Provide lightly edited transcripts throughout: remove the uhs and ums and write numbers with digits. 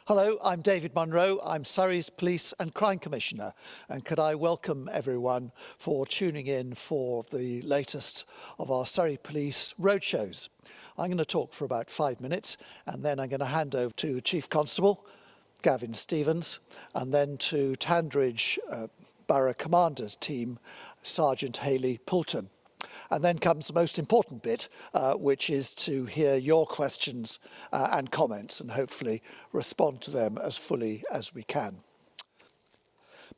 Hello, I'm David Munro. I'm Surrey's Police and Crime Commissioner, and could I welcome everyone for tuning in for the latest of our Surrey Police roadshows. I'm going to talk for about 5 minutes, and then I'm going to hand over to Chief Constable Gavin Stevens, and then to Tandridge Borough Commander team, Sergeant Hayley Poulton. And then comes the most important bit, which is to hear your questions and comments and hopefully respond to them as fully as we can.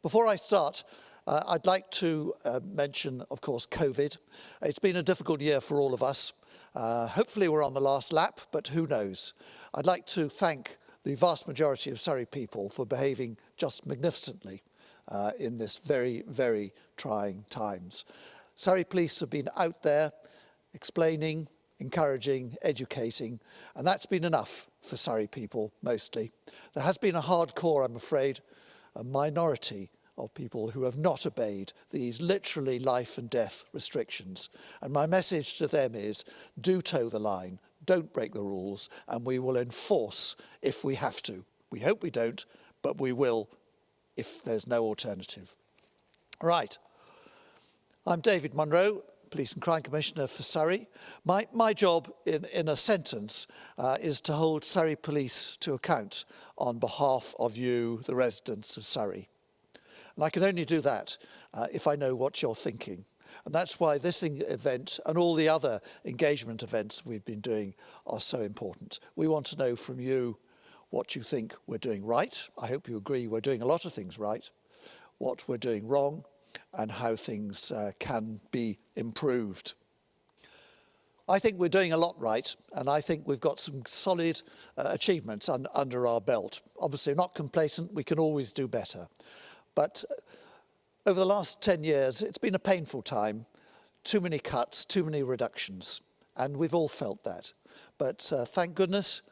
Before I start, I'd like to mention, of course, COVID. It's been a difficult year for all of us. Hopefully we're on the last lap, but who knows? I'd like to thank the vast majority of Surrey people for behaving just magnificently in this very, very trying times. Surrey Police have been out there explaining, encouraging, educating, and that's been enough for Surrey people mostly. There has been a hardcore, I'm afraid, a minority of people who have not obeyed these literally life and death restrictions. And my message to them is, do toe the line, don't break the rules, and we will enforce if we have to. We hope we don't, but we will if there's no alternative. Right. I'm David Munro, Police and Crime Commissioner for Surrey. My job, in a sentence, is to hold Surrey Police to account on behalf of you, the residents of Surrey. And I can only do that if I know what you're thinking. And that's why this event and all the other engagement events we've been doing are so important. We want to know from you what you think we're doing right. I hope you agree we're doing a lot of things right, what we're doing wrong, and how things can be improved. I think we're doing a lot right, and I think we've got some solid achievements under our belt. Obviously, not complacent, we can always do better. But over the last 10 years, it's been a painful time. Too many cuts, too many reductions, and we've all felt that. But thank goodness,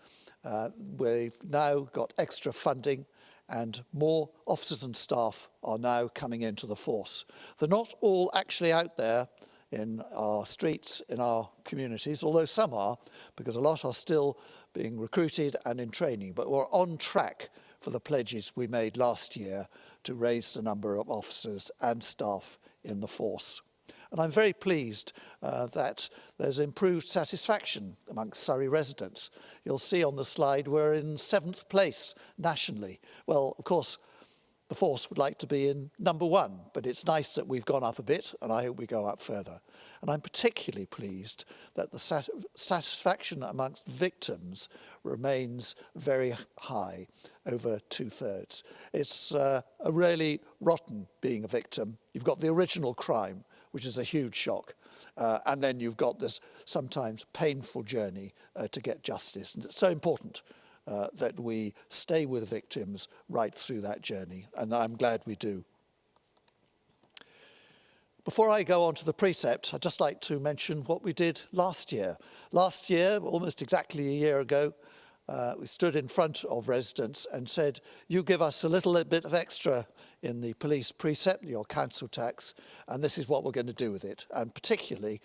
we've now got extra funding, and more officers and staff are now coming into the force. They're not all actually out there in our streets, in our communities, although some are, because a lot are still being recruited and in training. But we're on track for the pledges we made last year to raise the number of officers and staff in the force. And I'm very pleased that there's improved satisfaction amongst Surrey residents. You'll see on the slide we're in 7th place nationally. Well, of course, the force would like to be in number 1, but it's nice that we've gone up a bit, and I hope we go up further. And I'm particularly pleased that the satisfaction amongst victims remains very high, over 2/3. It's really rotten being a victim. You've got the original crime, which is a huge shock. And then you've got this sometimes painful journey to get justice. And it's so important that we stay with victims right through that journey. And I'm glad we do. Before I go on to the precept, I'd just like to mention what we did last year. Last year, almost exactly a year ago, we stood in front of residents and said, you give us a little bit of extra in the police precept, your council tax, and this is what we're going to do with it, and particularly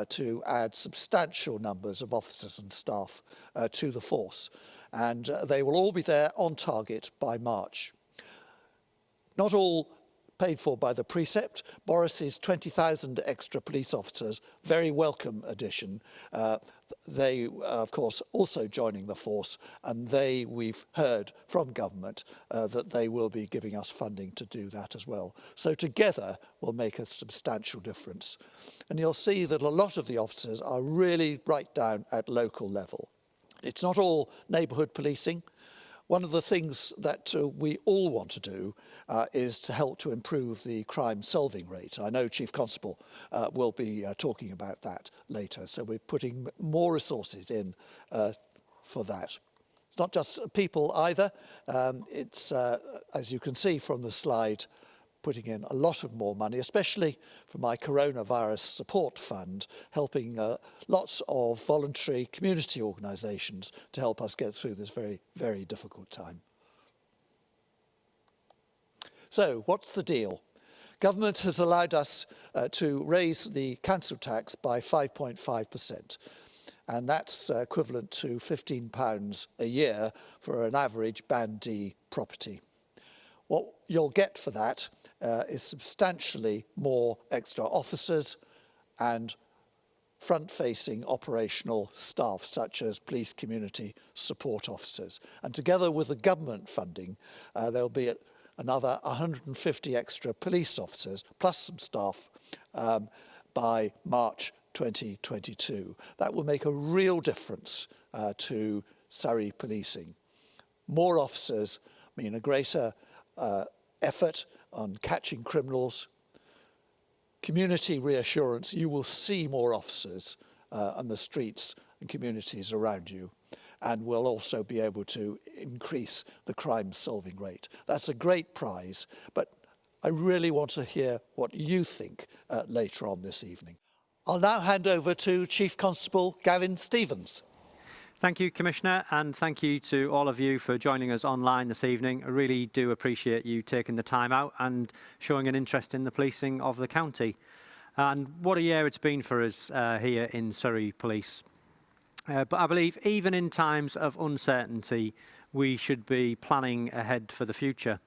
to add substantial numbers of officers and staff to the force. And they will all be there on target by March. Not all paid for by the precept. Boris's 20,000 extra police officers, very welcome addition. They, of course, also joining the force, and we've heard from government that they will be giving us funding to do that as well. So together will make a substantial difference. And you'll see that a lot of the officers are really right down at local level. It's not all neighbourhood policing. One of the things that we all want to do is to help to improve the crime solving rate. I know Chief Constable will be talking about that later, so we're putting more resources in for that. It's not just people either. It's, as you can see from the slide, putting in a lot of more money, especially for my coronavirus support fund, helping lots of voluntary community organisations to help us get through this very, very difficult time. So, what's the deal? Government has allowed us to raise the council tax by 5.5%. And that's equivalent to £15 a year for an average Band D property. What you'll get for that is substantially more extra officers and front-facing operational staff, such as police community support officers. And together with the government funding, there'll be another 150 extra police officers, plus some staff, by March 2022. That will make a real difference to Surrey policing. More officers mean a greater effort on catching criminals, community reassurance. You will see more officers on the streets and communities around you, and will also be able to increase the crime solving rate. That's a great prize, but I really want to hear what you think later on this evening. I'll now hand over to Chief Constable Gavin Stevens. Thank you, Commissioner, and thank you to all of you for joining us online this evening. I really do appreciate you taking the time out and showing an interest in the policing of the county. And what a year it's been for us here in Surrey Police. But I believe even in times of uncertainty, we should be planning ahead for the future.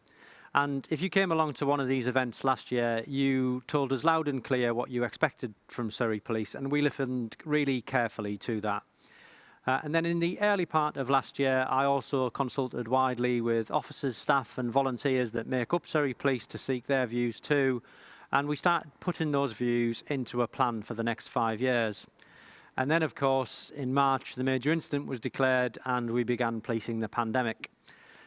And if you came along to one of these events last year, you told us loud and clear what you expected from Surrey Police, and we listened really carefully to that. And then in the early part of last year, I also consulted widely with officers, staff and volunteers that make up Surrey Police to seek their views too. And we started putting those views into a plan for the next 5 years. And then, of course, in March, the major incident was declared and we began policing the pandemic.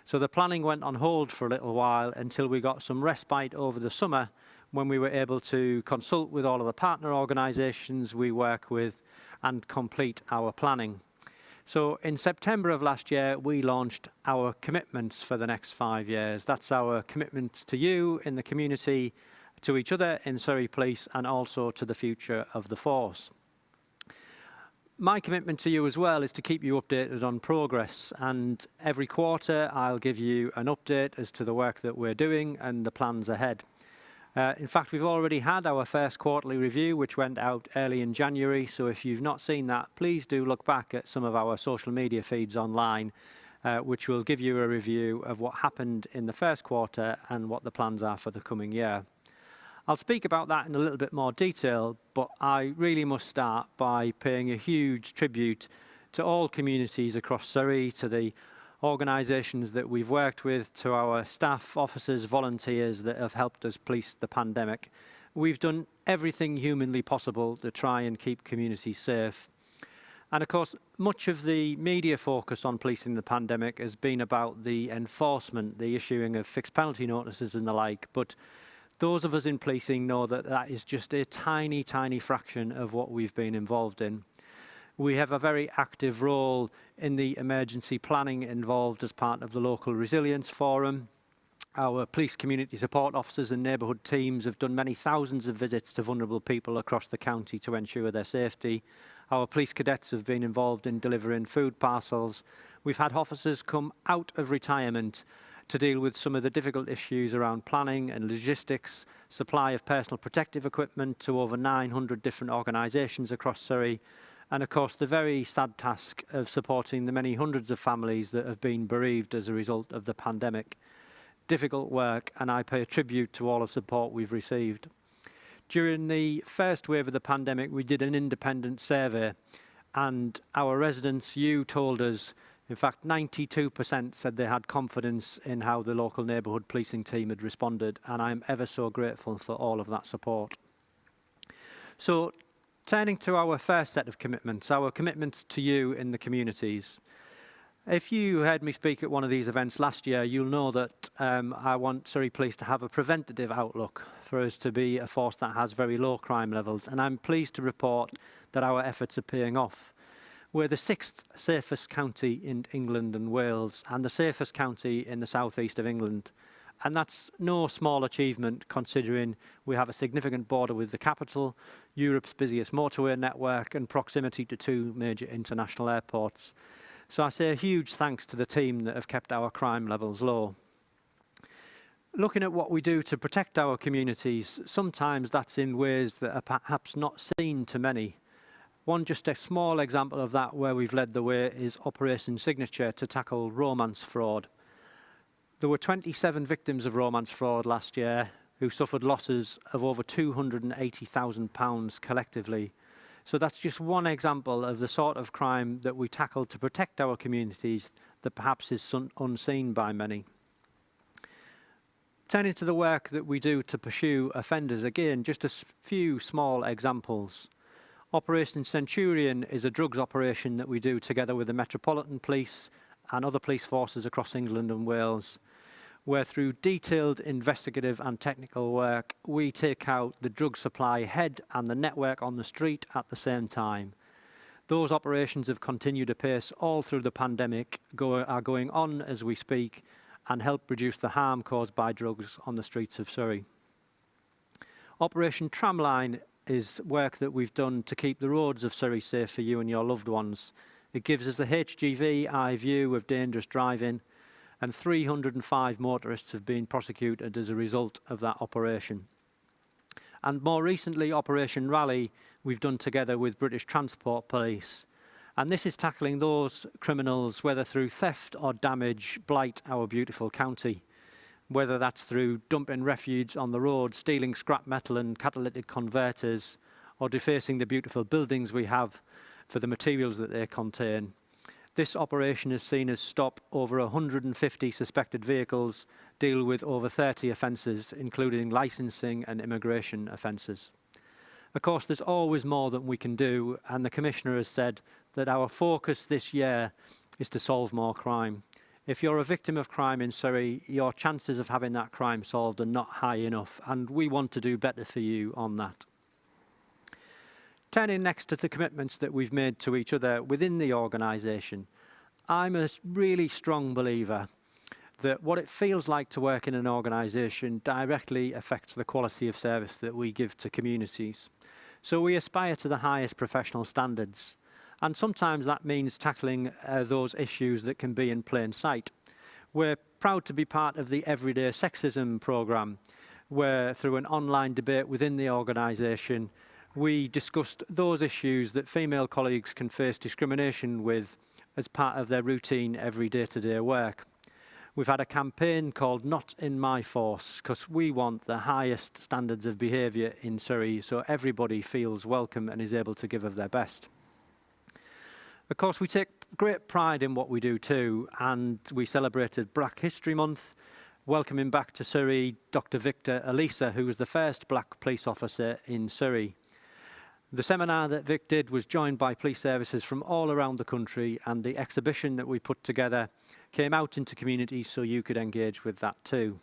So the planning went on hold for a little while until we got some respite over the summer, when we were able to consult with all of the partner organisations we work with and complete our planning. So in September of last year, we launched our commitments for the next 5 years. That's our commitments to you in the community, to each other in Surrey Police, and also to the future of the force. My commitment to you as well is to keep you updated on progress, and every quarter I'll give you an update as to the work that we're doing and the plans ahead. In fact, we've already had our first quarterly review, which went out early in January. So if you've not seen that, please do look back at some of our social media feeds online, which will give you a review of what happened in the first quarter and what the plans are for the coming year. I'll speak about that in a little bit more detail, but I really must start by paying a huge tribute to all communities across Surrey, to the organisations that we've worked with, to our staff, officers, volunteers that have helped us police the pandemic. We've done everything humanly possible to try and keep communities safe. And of course, much of the media focus on policing the pandemic has been about the enforcement, the issuing of fixed penalty notices and the like. But those of us in policing know that that is just a tiny, tiny fraction of what we've been involved in. We have a very active role in the emergency planning involved as part of the local resilience forum. Our police community support officers and neighbourhood teams have done many thousands of visits to vulnerable people across the county to ensure their safety. Our police cadets have been involved in delivering food parcels. We've had officers come out of retirement to deal with some of the difficult issues around planning and logistics, supply of personal protective equipment to over 900 different organisations across Surrey, and of course the very sad task of supporting the many hundreds of families that have been bereaved as a result of the pandemic. difficult work, and I pay tribute to all the support we've received. During the first wave of the pandemic, we did an independent survey, and our residents, you told us, in fact, 92% said they had confidence in how the local neighbourhood policing team had responded, and I'm ever so grateful for all of that support. So, turning to our first set of commitments, our commitments to you in the communities. If you heard me speak at one of these events last year, you'll know that I want Surrey Police to have a preventative outlook, for us to be a force that has very low crime levels, and I'm pleased to report that our efforts are paying off. We're the 6th safest county in England and Wales, and the safest county in the southeast of England. And that's no small achievement, considering we have a significant border with the capital, Europe's busiest motorway network, and proximity to 2 major international airports. So I say a huge thanks to the team that have kept our crime levels low. Looking at what we do to protect our communities, sometimes that's in ways that are perhaps not seen to many. Just a small example of that where we've led the way is Operation Signature to tackle romance fraud. There were 27 victims of romance fraud last year who suffered losses of over £280,000 collectively. So that's just one example of the sort of crime that we tackle to protect our communities that perhaps is unseen by many. Turning to the work that we do to pursue offenders, again, just a few small examples. Operation Centurion is a drugs operation that we do together with the Metropolitan Police and other police forces across England and Wales, where through detailed investigative and technical work, we take out the drug supply head and the network on the street at the same time. Those operations have continued apace all through the pandemic, are going on as we speak, and help reduce the harm caused by drugs on the streets of Surrey. Operation Tramline is work that we've done to keep the roads of Surrey safe for you and your loved ones. It gives us a HGV eye view of dangerous driving, and 305 motorists have been prosecuted as a result of that operation. And more recently, Operation Rally, we've done together with British Transport Police. And this is tackling those criminals, whether through theft or damage, blight our beautiful county. Whether that's through dumping refuse on the road, stealing scrap metal and catalytic converters, or defacing the beautiful buildings we have for the materials that they contain. This operation has seen us stop over 150 suspected vehicles, deal with over 30 offences, including licensing and immigration offences. Of course, there's always more that we can do, and the Commissioner has said that our focus this year is to solve more crime. If you're a victim of crime in Surrey, your chances of having that crime solved are not high enough, and we want to do better for you on that. Turning next to the commitments that we've made to each other within the organisation, I'm a really strong believer that what it feels like to work in an organisation directly affects the quality of service that we give to communities. So we aspire to the highest professional standards. And sometimes that means tackling those issues that can be in plain sight. We're proud to be part of the Everyday Sexism programme, where through an online debate within the organisation, we discussed those issues that female colleagues can face discrimination with as part of their routine every day-to-day work. We've had a campaign called Not in My Force, because we want the highest standards of behaviour in Surrey so everybody feels welcome and is able to give of their best. Of course, we take great pride in what we do too, and we celebrated Black History Month, welcoming back to Surrey Dr. Victor Elisa, who was the first black police officer in Surrey. The seminar that Vic did was joined by police services from all around the country, and the exhibition that we put together came out into communities so you could engage with that too.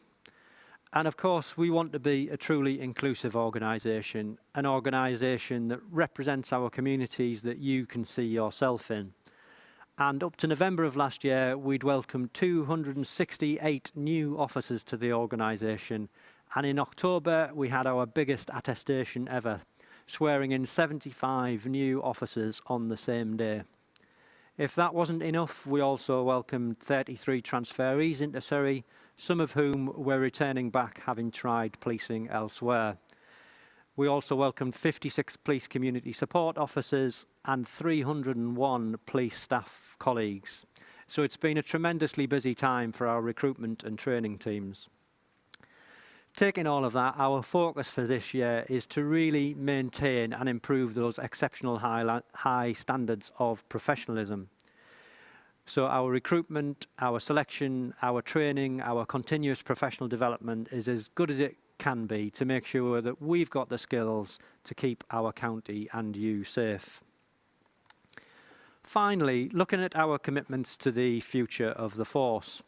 And of course, we want to be a truly inclusive organisation, an organisation that represents our communities that you can see yourself in. And up to November of last year, we'd welcomed 268 new officers to the organisation. And in October, we had our biggest attestation ever, swearing in 75 new officers on the same day. If that wasn't enough, we also welcomed 33 transferees into Surrey, some of whom were returning back having tried policing elsewhere. We also welcomed 56 police community support officers and 301 police staff colleagues. So it's been a tremendously busy time for our recruitment and training teams. Taking all of that, our focus for this year is to really maintain and improve those exceptional high standards of professionalism. So our recruitment, our selection, our training, our continuous professional development is as good as it can be to make sure that we've got the skills to keep our county and you safe. Finally, looking at our commitments to the future of the force.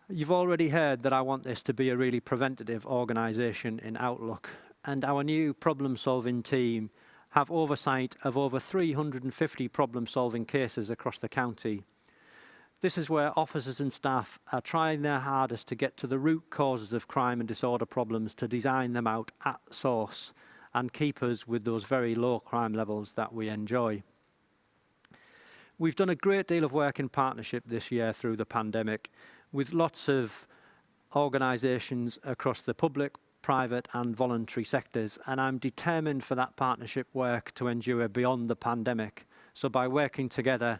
You've already heard that I want this to be a really preventative organisation in outlook, and our new problem-solving team have oversight of over 350 problem-solving cases across the county. This is where officers and staff are trying their hardest to get to the root causes of crime and disorder problems, to design them out at source and keep us with those very low crime levels that we enjoy. We've done a great deal of work in partnership this year through the pandemic, with lots of organisations across the public, private and voluntary sectors, and I'm determined for that partnership work to endure beyond the pandemic. So by working together,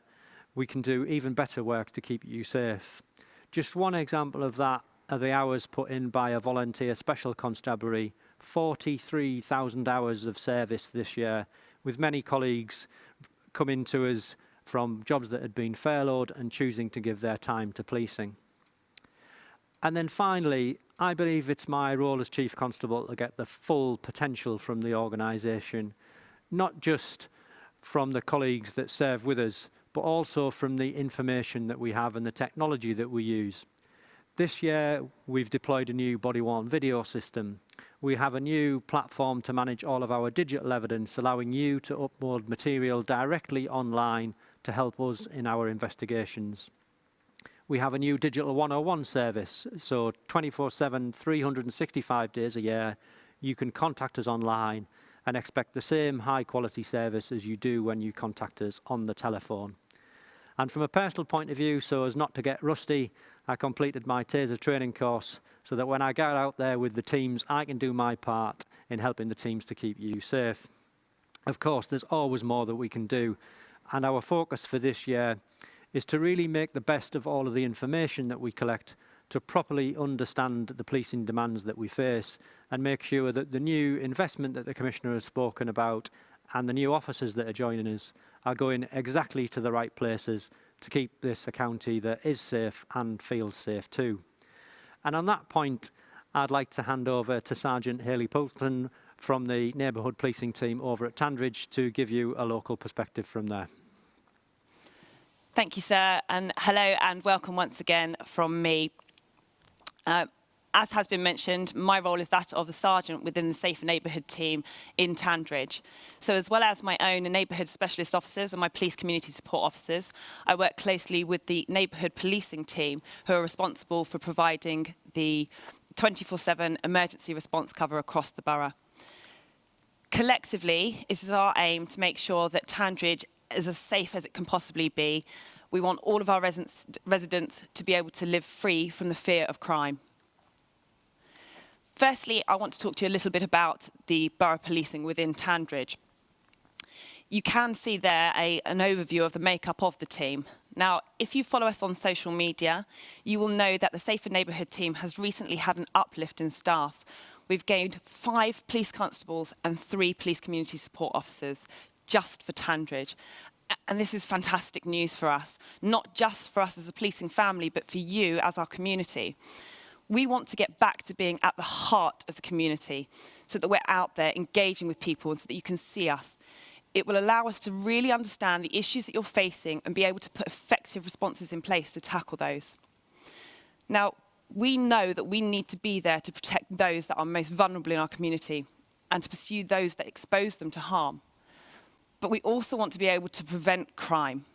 we can do even better work to keep you safe. Just one example of that are the hours put in by a volunteer special constabulary, 43,000 hours of service this year, with many colleagues coming to us from jobs that had been furloughed and choosing to give their time to policing. And then finally, I believe it's my role as Chief Constable to get the full potential from the organisation, not just from the colleagues that serve with us, but also from the information that we have and the technology that we use. This year, we've deployed a new body-worn video system. We have a new platform to manage all of our digital evidence, allowing you to upload material directly online to help us in our investigations. We have a new Digital 101 service, so 24/7, 365 days a year, you can contact us online and expect the same high-quality service as you do when you contact us on the telephone. And from a personal point of view, so as not to get rusty, I completed my TASER training course so that when I get out there with the teams, I can do my part in helping the teams to keep you safe. Of course, there's always more that we can do, and our focus for this year is to really make the best of all of the information that we collect to properly understand the policing demands that we face and make sure that the new investment that the Commissioner has spoken about and the new officers that are joining us are going exactly to the right places to keep this a county that is safe and feels safe too. And on that point, I'd like to hand over to Sergeant Hayley Poulton from the neighbourhood policing team over at Tandridge to give you a local perspective from there. Thank you, sir, and hello and welcome once again from me. As has been mentioned, my role is that of the sergeant within the Safer Neighbourhood team in Tandridge. So as well as my own neighbourhood specialist officers and my police community support officers, I work closely with the neighbourhood policing team who are responsible for providing the 24/7 emergency response cover across the borough. Collectively, it is our aim to make sure that Tandridge is as safe as it can possibly be. We want all of our residents to be able to live free from the fear of crime. Firstly, I want to talk to you a little bit about the borough policing within Tandridge. You can see there an overview of the makeup of the team. Now, if you follow us on social media, you will know that the Safer Neighbourhood team has recently had an uplift in staff. We've gained 5 police constables and 3 police community support officers just for Tandridge. And this is fantastic news for us, not just for us as a policing family, but for you as our community. We want to get back to being at the heart of the community so that we're out there engaging with people and so that you can see us. It will allow us to really understand the issues that you're facing and be able to put effective responses in place to tackle those. Now, we know that we need to be there to protect those that are most vulnerable in our community and to pursue those that expose them to harm. But we also want to be able to prevent crime.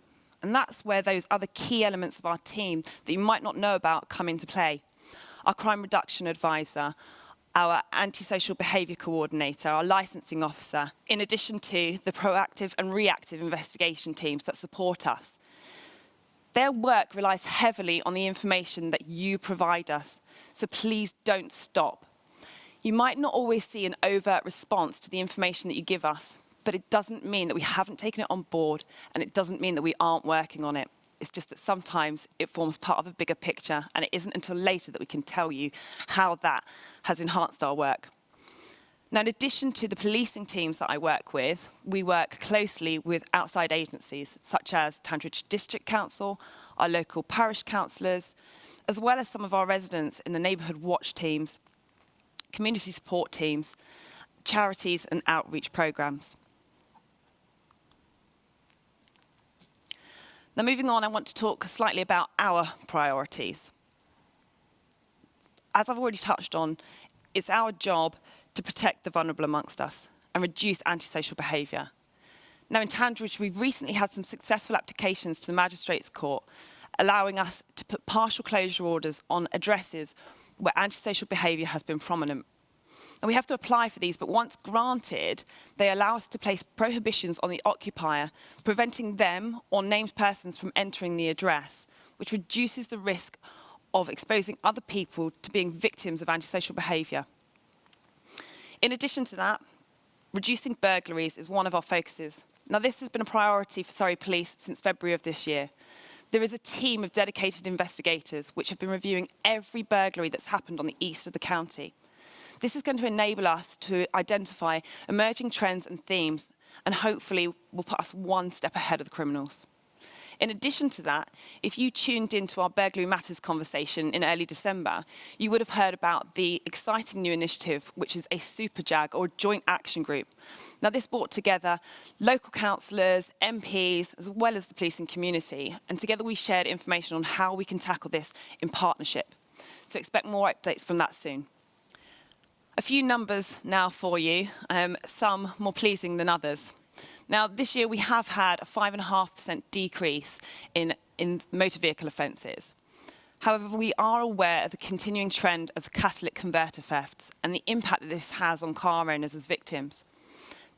And that's where those other key elements of our team that you might not know about come into play. Our crime reduction advisor, our antisocial behaviour coordinator, our licensing officer, in addition to the proactive and reactive investigation teams that support us. Their work relies heavily on the information that you provide us, so please don't stop. You might not always see an overt response to the information that you give us, but it doesn't mean that we haven't taken it on board, and it doesn't mean that we aren't working on it. It's just that sometimes it forms part of a bigger picture, and it isn't until later that we can tell you how that has enhanced our work. Now, in addition to the policing teams that I work with, we work closely with outside agencies such as Tandridge District Council, our local parish councillors, as well as some of our residents in the neighbourhood watch teams, community support teams, charities and outreach programmes. Now, moving on, I want to talk slightly about our priorities. As I've already touched on, it's our job to protect the vulnerable amongst us and reduce antisocial behaviour. Now, in Tandridge, we've recently had some successful applications to the Magistrates' Court, allowing us to put partial closure orders on addresses where antisocial behaviour has been prominent. And we have to apply for these, but once granted, they allow us to place prohibitions on the occupier, preventing them or named persons from entering the address, which reduces the risk of exposing other people to being victims of antisocial behaviour. In addition to that, reducing burglaries is one of our focuses. Now, this has been a priority for Surrey Police since February of this year. There is a team of dedicated investigators which have been reviewing every burglary that's happened on the east of the county. This is going to enable us to identify emerging trends and themes, and hopefully will put us one step ahead of the criminals. In addition to that, if you tuned into our Burglary Matters conversation in early December, you would have heard about the exciting new initiative, which is a super JAG, or joint action group. Now, this brought together local councillors, MPs, as well as the policing community, and together we shared information on how we can tackle this in partnership. So expect more updates from that soon. A few numbers now for you, some more pleasing than others. Now, this year we have had a 5.5% decrease in motor vehicle offences. However, we are aware of the continuing trend of catalytic converter thefts and the impact that this has on car owners as victims.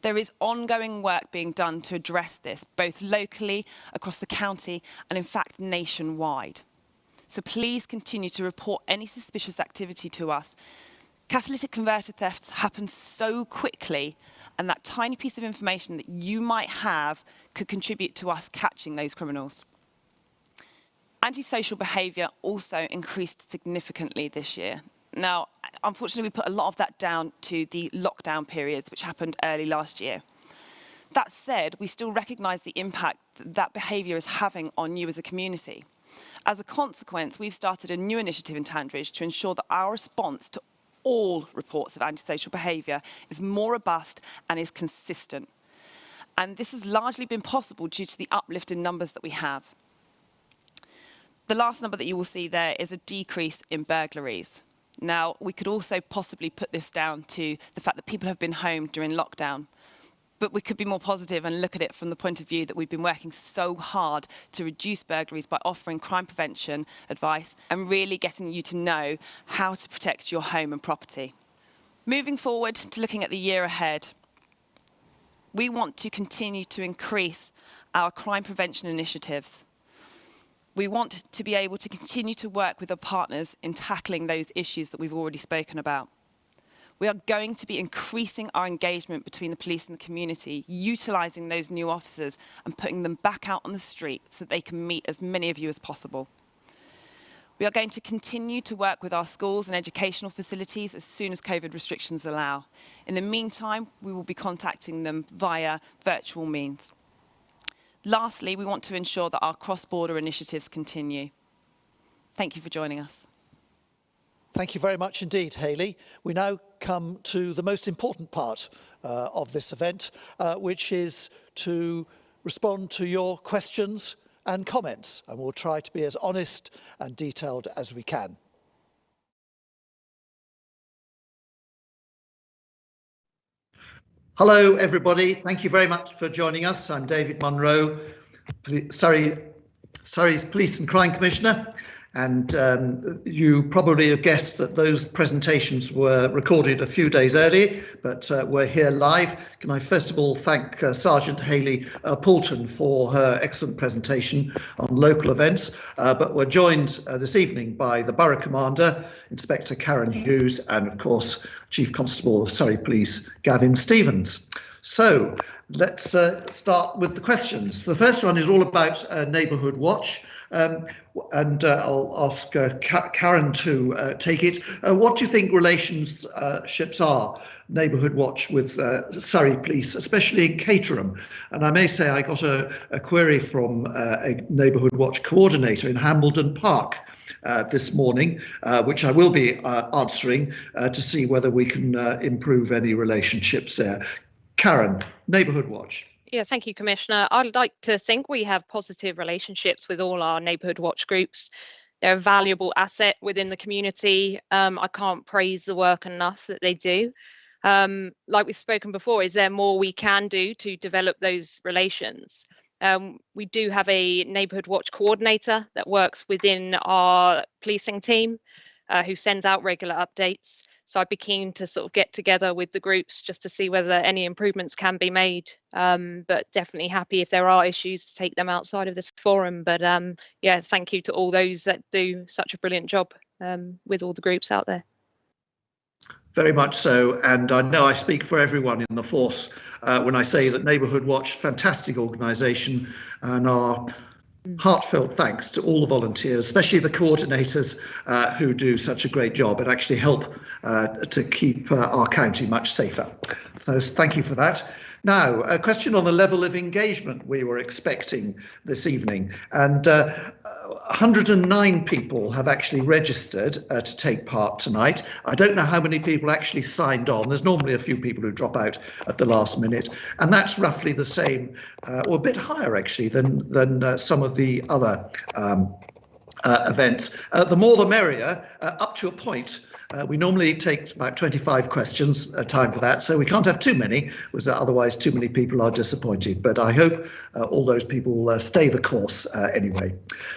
There is ongoing work being done to address this, both locally, across the county, and in fact nationwide. So please continue to report any suspicious activity to us. Catalytic converter thefts happen so quickly, and that tiny piece of information that you might have could contribute to us catching those criminals. Antisocial behaviour also increased significantly this year. Now, unfortunately, we put a lot of that down to the lockdown periods, which happened early last year. That said, we still recognise the impact that behaviour is having on you as a community. As a consequence, we've started a new initiative in Tandridge to ensure that our response to all reports of antisocial behaviour is more robust and is consistent. And this has largely been possible due to the uplift in numbers that we have. The last number that you will see there is a decrease in burglaries. Now, we could also possibly put this down to the fact that people have been home during lockdown. But we could be more positive and look at it from the point of view that we've been working so hard to reduce burglaries by offering crime prevention advice and really getting you to know how to protect your home and property. Moving forward to looking at the year ahead, we want to continue to increase our crime prevention initiatives. We want to be able to continue to work with our partners in tackling those issues that we've already spoken about. We are going to be increasing our engagement between the police and the community, utilising those new officers and putting them back out on the street so that they can meet as many of you as possible. We are going to continue to work with our schools and educational facilities as soon as COVID restrictions allow. In the meantime, we will be contacting them via virtual means. Lastly, we want to ensure that our cross-border initiatives continue. Thank you for joining us. Thank you very much indeed, Hayley. We now come to the most important part of this event, which is to respond to your questions and comments, and we'll try to be as honest and detailed as we can. Hello, everybody. Thank you very much for joining us. I'm David Munro, Surrey's Police and Crime Commissioner. And you probably have guessed that those presentations were recorded a few days early, but we're here live. Can I first of all thank Sergeant Hayley Poulton for her excellent presentation on local events, but we're joined this evening by the Borough Commander Inspector Karen Hughes, and of course, Chief Constable of Surrey Police, Gavin Stevens. So let's start with the questions. The first one is all about Neighbourhood Watch. And I'll ask Karen to take it. What do you think relationships are, Neighbourhood Watch, with Surrey Police, especially in Caterham? And I may say I got a query from a Neighbourhood Watch coordinator in Hambledon Park this morning, which I will be answering to see whether we can improve any relationships there. Karen, Neighbourhood Watch. Yeah, thank you, Commissioner. I'd like to think we have positive relationships with all our Neighbourhood Watch groups. They're a valuable asset within the community. I can't praise the work enough that they do. Like we've spoken before, is there more we can do to develop those relations? We do have a Neighbourhood Watch coordinator that works within our policing team, who sends out regular updates. So I'd be keen to sort of get together with the groups just to see whether any improvements can be made. But definitely happy if there are issues to take them outside of this forum. But yeah, thank you to all those that do such a brilliant job with all the groups out there. Very much so, and I know I speak for everyone in the force when I say that Neighbourhood Watch, fantastic organisation, and our heartfelt thanks to all the volunteers, especially the coordinators who do such a great job and actually help to keep our county much safer. So thank you for that. Now, a question on the level of engagement we were expecting this evening, and 109 people have actually registered to take part tonight. I don't know how many people actually signed on. There's normally a few people who drop out at the last minute, and that's roughly the same, or a bit higher actually than some of the other events. The more the merrier, up to a point. We normally take about 25 questions, time for that, so we can't have too many, because otherwise too many people are disappointed. But I hope all those people stay the course anyway.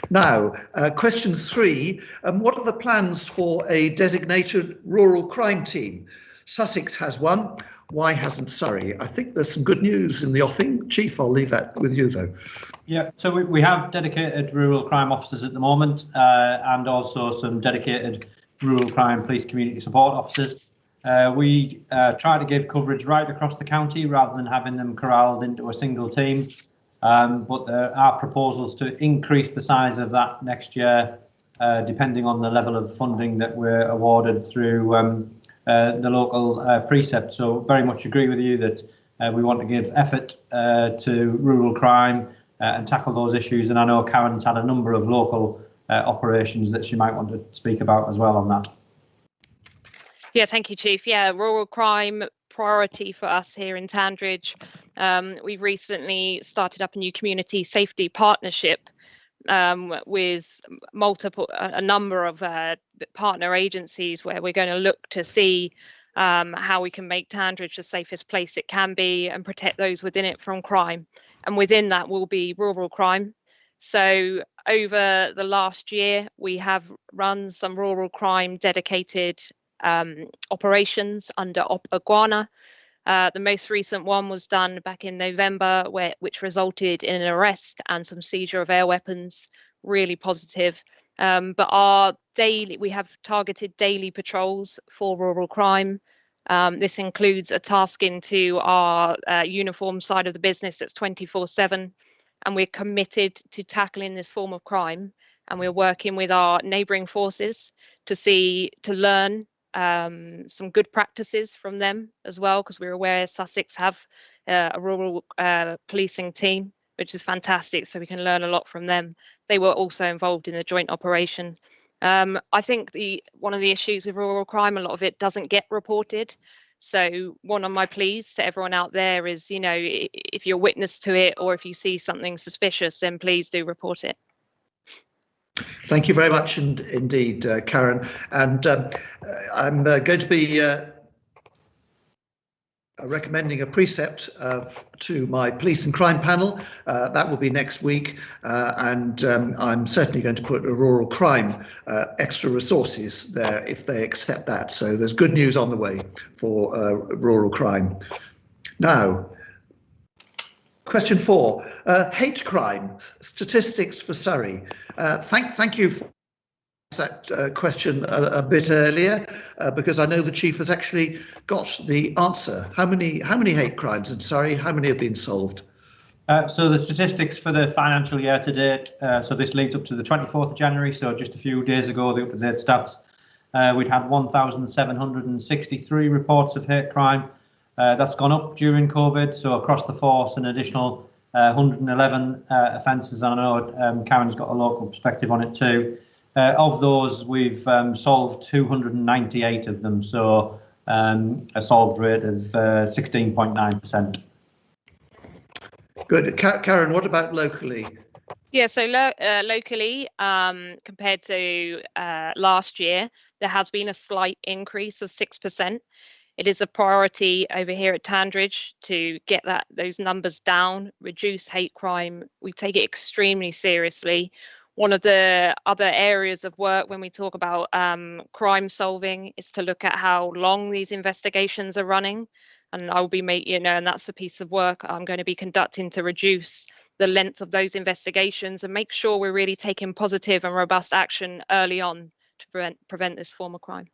Now, question 3, what are the plans for a designated rural crime team? Sussex has one. Why hasn't Surrey? I think there's some good news in the offing. Chief, I'll leave that with you, though. Yeah, so we have dedicated rural crime officers at the moment, and also some dedicated rural crime police community support officers. We try to give coverage right across the county rather than having them corralled into a single team. But there are proposals to increase the size of that next year, depending on the level of funding that we're awarded through the local precept. So very much agree with you that we want to give effort to rural crime and tackle those issues. And I know Karen's had a number of local operations that she might want to speak about as well on that. Yeah, thank you, Chief. Yeah, rural crime priority for us here in Tandridge. We've recently started up a new community safety partnership with a number of partner agencies, where we're going to look to see how we can make Tandridge the safest place it can be and protect those within it from crime. And within that will be rural crime. So over the last year, we have run some rural crime dedicated operations under Iguana. The most recent one was done back in November, which resulted in an arrest and some seizure of air weapons. Really positive. But we have targeted daily patrols for rural crime. This includes a task into our uniform side of the business that's 24/7. And we're committed to tackling this form of crime. And we're working with our neighbouring forces to learn some good practices from them as well, because we're aware Sussex have a rural policing team, which is fantastic. So we can learn a lot from them. They were also involved in the joint operation. I think one of the issues with rural crime, a lot of it doesn't get reported. So one of my pleas to everyone out there is, if you're witness to it or if you see something suspicious, then please do report it. Thank you very much indeed, Karen. And I'm going to be recommending a precept to my police and crime panel. That will be next week, and I'm certainly going to put a rural crime extra resources there if they accept that. So there's good news on the way for rural crime. Now, question 4, hate crime, statistics for Surrey. Thank you for that question a bit earlier, because I know the Chief has actually got the answer. How many hate crimes in Surrey? How many have been solved? So the statistics for the financial year to date, so this leads up to the 24th of January, so just a few days ago, the up-to-date stats, we'd had 1,763 reports of hate crime. That's gone up during COVID, so across the force an additional 111 offences. I know Karen's got a local perspective on it too. Of those, we've solved 298 of them, so a solved rate of 16.9%. Good. Karen, what about locally? Yeah, so locally, compared to last year, there has been a slight increase of 6%. It is a priority over here at Tandridge to get those numbers down, reduce hate crime. We take it extremely seriously. One of the other areas of work when we talk about crime solving is to look at how long these investigations are running. And I'll be and that's a piece of work I'm going to be conducting to reduce the length of those investigations and make sure we're really taking positive and robust action early on to prevent this form of crime.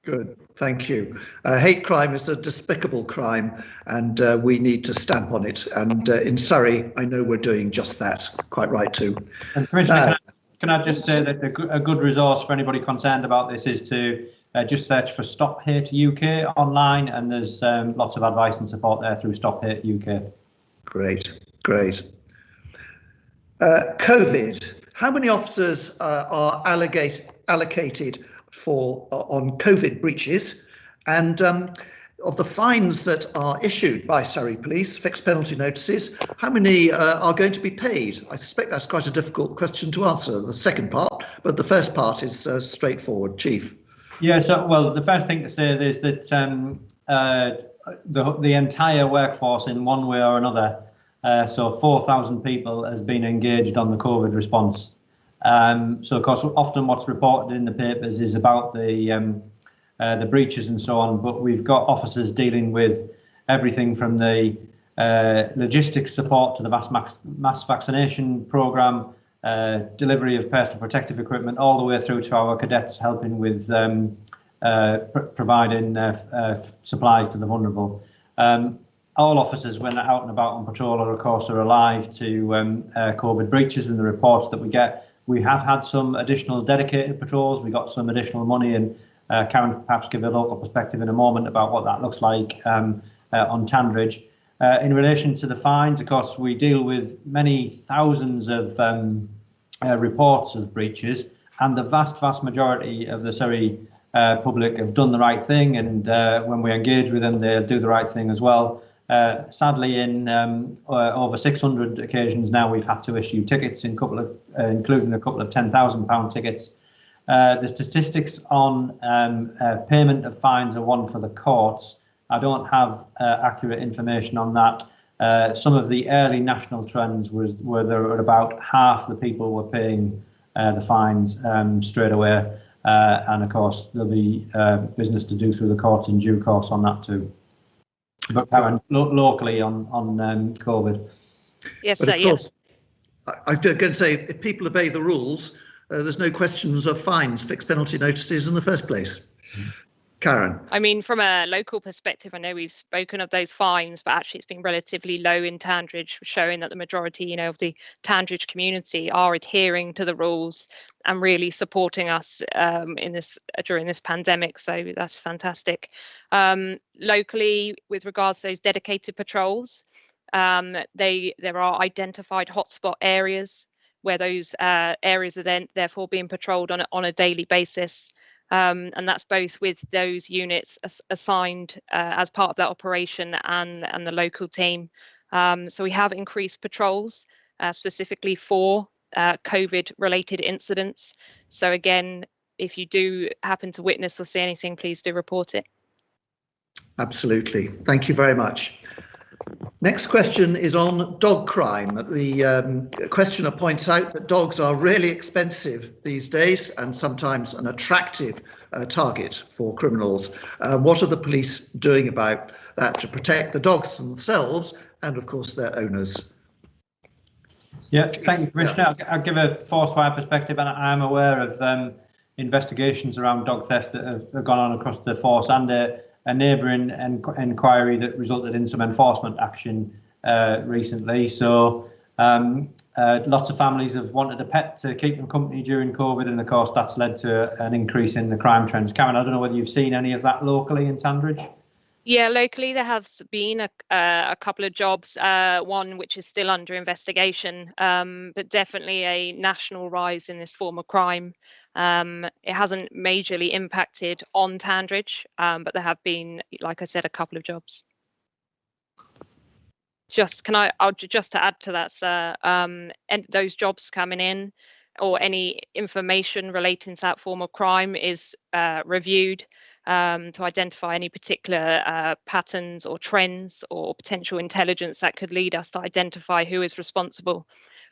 Good, thank you. Hate crime is a despicable crime, and we need to stamp on it. And in Surrey, I know we're doing just that. Quite right too. And Commissioner, can I just say that a good resource for anybody concerned about this is to just search for Stop Hate UK online, and there's lots of advice and support there through Stop Hate UK. Great. COVID. How many officers are allocated on COVID breaches, and of the fines that are issued by Surrey Police, fixed penalty notices, how many are going to be paid? I suspect that's quite a difficult question to answer, the second part, but the first part is straightforward. Chief. Yeah, so, well, the first thing to say is that the entire workforce in one way or another, so 4,000 people has been engaged on the COVID response. So, of course, often what's reported in the papers is about the breaches and so on, but we've got officers dealing with everything from the logistics support to the mass vaccination programme, delivery of personal protective equipment, all the way through to our cadets helping with providing supplies to the vulnerable. All officers, when out and about on patrol, of course, are alive to COVID breaches and the reports that we get. We have had some additional dedicated patrols. We got some additional money, and Karen can perhaps give a local perspective in a moment about what that looks like on Tandridge. In relation to the fines, of course, we deal with many thousands of reports of breaches, and the vast majority of the Surrey public have done the right thing, and when we engage with them, they'll do the right thing as well. Sadly, in over 600 occasions now, we've had to issue tickets, including a couple of £10,000 tickets. The statistics on payment of fines are one for the courts. I don't have accurate information on that. Some of the early national trends were there were about half the people were paying the fines straight away. And of course, there'll be business to do through the courts in due course on that too. But Karen, locally on COVID. Yes, sir. Yes. I'm going to say, if people obey the rules, there's no questions of fines, fixed penalty notices in the first place. Karen. I mean, from a local perspective, I know we've spoken of those fines, but actually it's been relatively low in Tandridge, showing that the majority, of the Tandridge community are adhering to the rules and really supporting us during this pandemic. So that's fantastic. Locally, with regards to those dedicated patrols, there are identified hotspot areas where those areas are then therefore being patrolled on a daily basis. And that's both with those units assigned as part of that operation and the local team. So we have increased patrols specifically for COVID-related incidents. So again, if you do happen to witness or see anything, please do report it. Absolutely. Thank you very much. Next question is on dog crime. The questioner points out that dogs are really expensive these days and sometimes an attractive target for criminals. What are the police doing about that to protect the dogs themselves and, of course, their owners? Yeah, thank you, Commissioner. I'll give a force fire perspective, and I am aware of investigations around dog theft that have gone on across the force, and a neighbouring inquiry that resulted in some enforcement action recently. So lots of families have wanted a pet to keep them company during COVID, and of course that's led to an increase in the crime trends. Karen, I don't know whether you've seen any of that locally in Tandridge? Yeah, locally there have been a couple of jobs, one which is still under investigation, but definitely a national rise in this form of crime. It hasn't majorly impacted on Tandridge, but there have been, like I said, a couple of jobs. Just to add to that, sir, and those jobs coming in or any information relating to that form of crime is reviewed to identify any particular patterns or trends or potential intelligence that could lead us to identify who is responsible.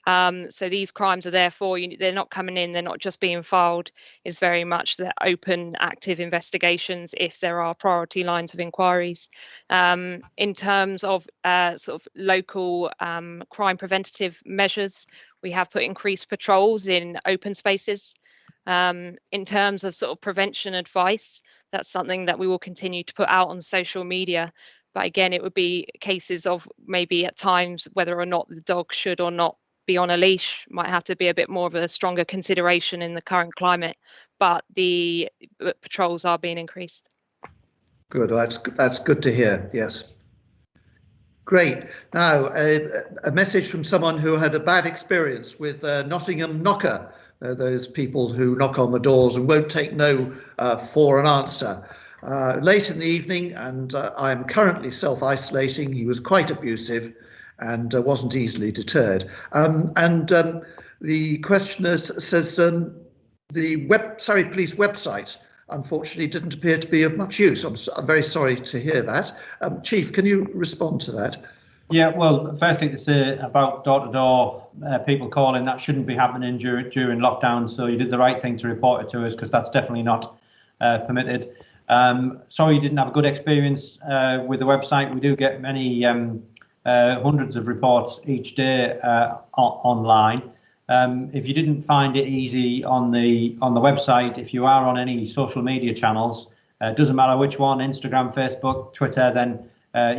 So these crimes are therefore, they're not coming in, they're not just being filed, it's very much the open, active investigations if there are priority lines of inquiries. In terms of sort of local crime preventative measures, we have put increased patrols in open spaces. In terms of sort of prevention advice, that's something that we will continue to put out on social media. But again, it would be cases of maybe at times whether or not the dog should or not be on a leash might have to be a bit more of a stronger consideration in the current climate, but the patrols are being increased. Good, that's good to hear, yes. Great. Now, a message from someone who had a bad experience with Nottingham knocker, those people who knock on the doors and won't take no for an answer. Late in the evening, and I'm currently self-isolating. He was quite abusive and wasn't easily deterred. The questioner says the Surrey Police website unfortunately didn't appear to be of much use. I'm very sorry to hear that. Chief, can you respond to that? Yeah, well, firstly to say about door-to-door people calling, that shouldn't be happening during lockdown. So you did the right thing to report it to us, because that's definitely not permitted. Sorry you didn't have a good experience with the website. We do get many hundreds of reports each day online. If you didn't find it easy on the website, if you are on any social media channels, it doesn't matter which one, Instagram, Facebook, Twitter, then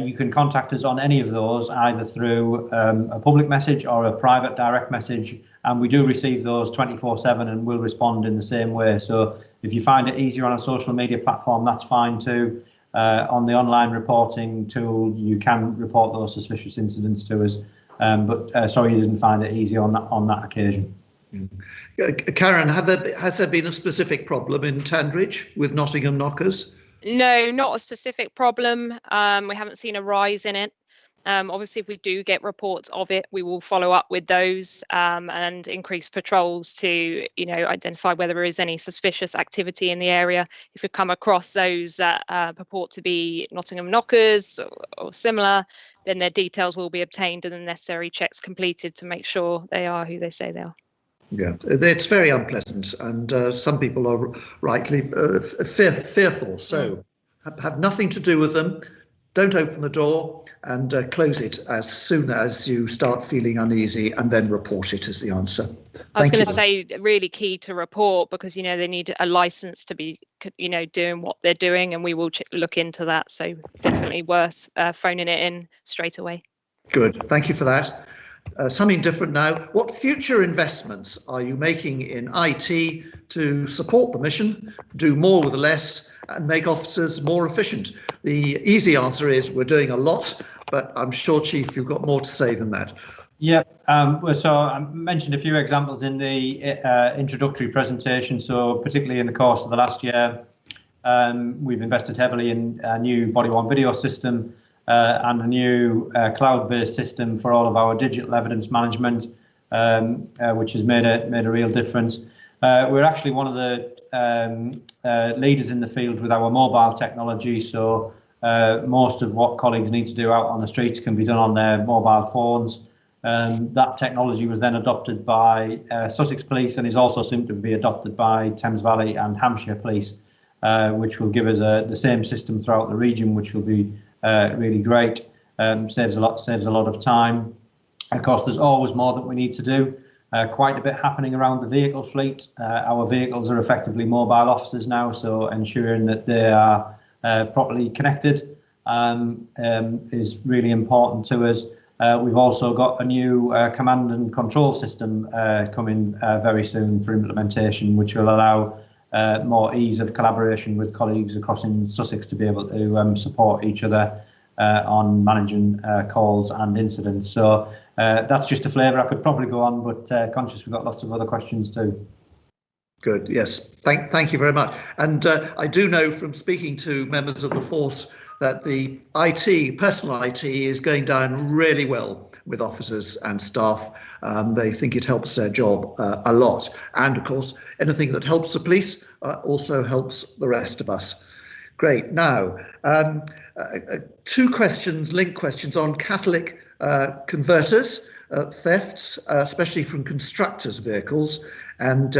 you can contact us on any of those, either through a public message or a private direct message, and we do receive those 24/7 and will respond in the same way. So if you find it easier on a social media platform, that's fine too. On the online reporting tool, you can report those suspicious incidents to us. But sorry you didn't find it easy on that occasion. Karen, has there been a specific problem in Tandridge with Nottingham knockers? No, not a specific problem. We haven't seen a rise in it. Obviously, if we do get reports of it, we will follow up with those and increase patrols to, identify whether there is any suspicious activity in the area. If we come across those that purport to be Nottingham knockers or similar, then their details will be obtained and the necessary checks completed to make sure they are who they say they are. Yeah, it's very unpleasant, and some people are rightly fearful. So have nothing to do with them. Don't open the door, and close it as soon as you start feeling uneasy, and then report it as the answer. I was going to say, really key to report, because they need a license to be doing what they're doing, and we will look into that. So definitely worth phoning it in straight away. Good, thank you for that. Something different now. What future investments are you making in IT to support the mission, do more with less, and make officers more efficient? The easy answer is we're doing a lot, but I'm sure, Chief, you've got more to say than that. Yeah, so I mentioned a few examples in the introductory presentation. So particularly in the course of the last year, we've invested heavily in a new body-worn video system, and a new cloud-based system for all of our digital evidence management, which has made a real difference. We're actually one of the leaders in the field with our mobile technology, so most of what colleagues need to do out on the streets can be done on their mobile phones. That technology was then adopted by Sussex Police and is also soon to be adopted by Thames Valley and Hampshire Police, which will give us the same system throughout the region, which will be really great. Saves a lot of time. Of course, there's always more that we need to do. quite a bit happening around the vehicle fleet. Our vehicles are effectively mobile officers now, so ensuring that they are properly connected is really important to us. We've also got a new command and control system coming very soon for implementation, which will allow more ease of collaboration with colleagues across in Sussex to be able to support each other on managing calls and incidents. So that's just a flavour. I could probably go on, but conscious we've got lots of other questions too. Good. Yes. Thank you very much. And I do know from speaking to members of the force that the personal IT is going down really well with officers and staff. They think it helps their job a lot. And of course, anything that helps the police also helps the rest of us. Great. Now, two questions, linked questions on catalytic converters, thefts, especially from constructors' vehicles, and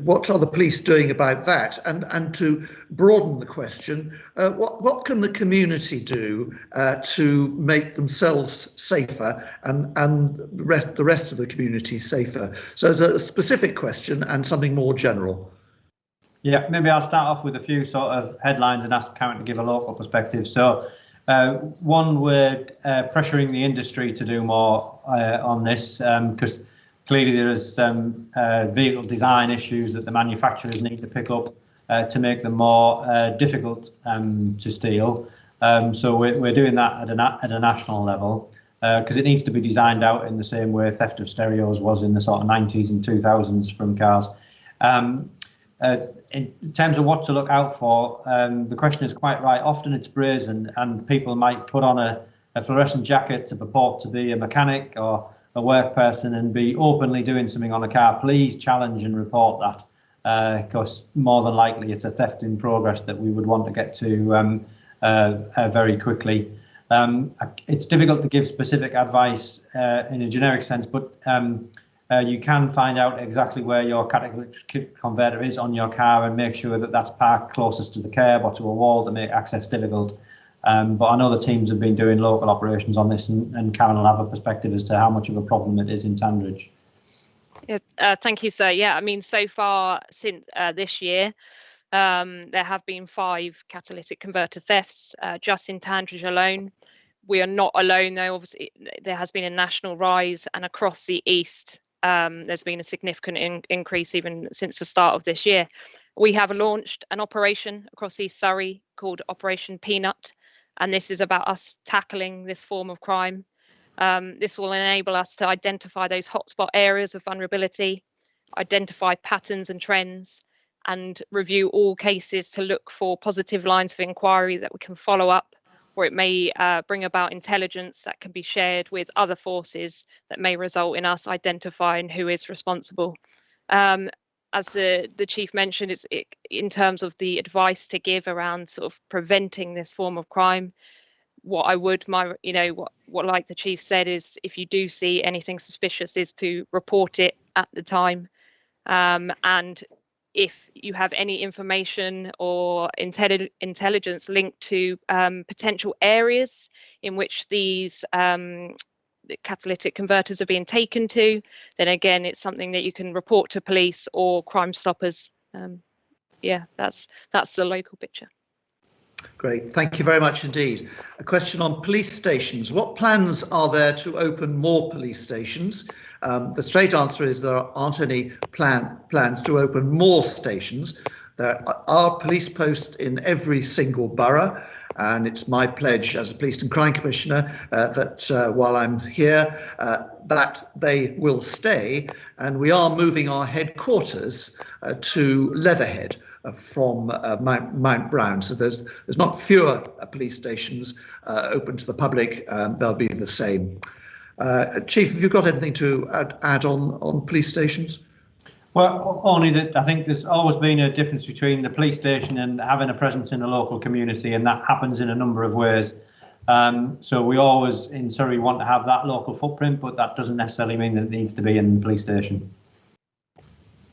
what are the police doing about that? And to broaden the question, what can the community do to make themselves safer and the rest of the community safer? So it's a specific question and something more general. Yeah, maybe I'll start off with a few sort of headlines and ask Karen to give a local perspective. So one, we're pressuring the industry to do more on this because clearly there is vehicle design issues that the manufacturers need to pick up to make them more difficult to steal. So we're doing that at a national level because it needs to be designed out in the same way theft of stereos was in the sort of 90s and 2000s from cars. In terms of what to look out for, the question is quite right. Often it's brazen and people might put on a fluorescent jacket to purport to be a mechanic or a work person and be openly doing something on a car. Please challenge and report that because more than likely it's a theft in progress that we would want to get to very quickly. It's difficult to give specific advice in a generic sense, but you can find out exactly where your catalytic converter is on your car and make sure that that's parked closest to the curb or to a wall to make access difficult. But I know the teams have been doing local operations on this, and Karen will have a perspective as to how much of a problem it is in Tandridge. Yeah, thank you, sir. Yeah, I mean, so far since this year, there have been 5 catalytic converter thefts just in Tandridge alone. We are not alone, though. Obviously, there has been a national rise, and across the east, there's been a significant increase even since the start of this year. We have launched an operation across East Surrey called Operation Peanut, and this is about us tackling this form of crime. This will enable us to identify those hotspot areas of vulnerability, identify patterns and trends, and review all cases to look for positive lines of inquiry that we can follow up, or it may bring about intelligence that can be shared with other forces that may result in us identifying who is responsible. As the chief mentioned, in terms of the advice to give around sort of preventing this form of crime, what like the chief said is, if you do see anything suspicious, is to report it at the time. And if you have any information or intelligence linked to potential areas in which these catalytic converters are being taken to, then again, it's something that you can report to police or Crime Stoppers. Yeah, that's the local picture. Great, thank you very much indeed. A question on police stations. What plans are there to open more police stations? The straight answer is there aren't any plans to open more stations. There are police posts in every single borough, and it's my pledge as a Police and Crime Commissioner that while I'm here, that they will stay, and we are moving our headquarters to Leatherhead from Mount Brown. So there's not fewer police stations open to the public, they'll be the same. Chief, have you got anything to add on police stations? Well, only that I think there's always been a difference between the police station and having a presence in the local community, and that happens in a number of ways. So we always in Surrey want to have that local footprint, but that doesn't necessarily mean that it needs to be in the police station.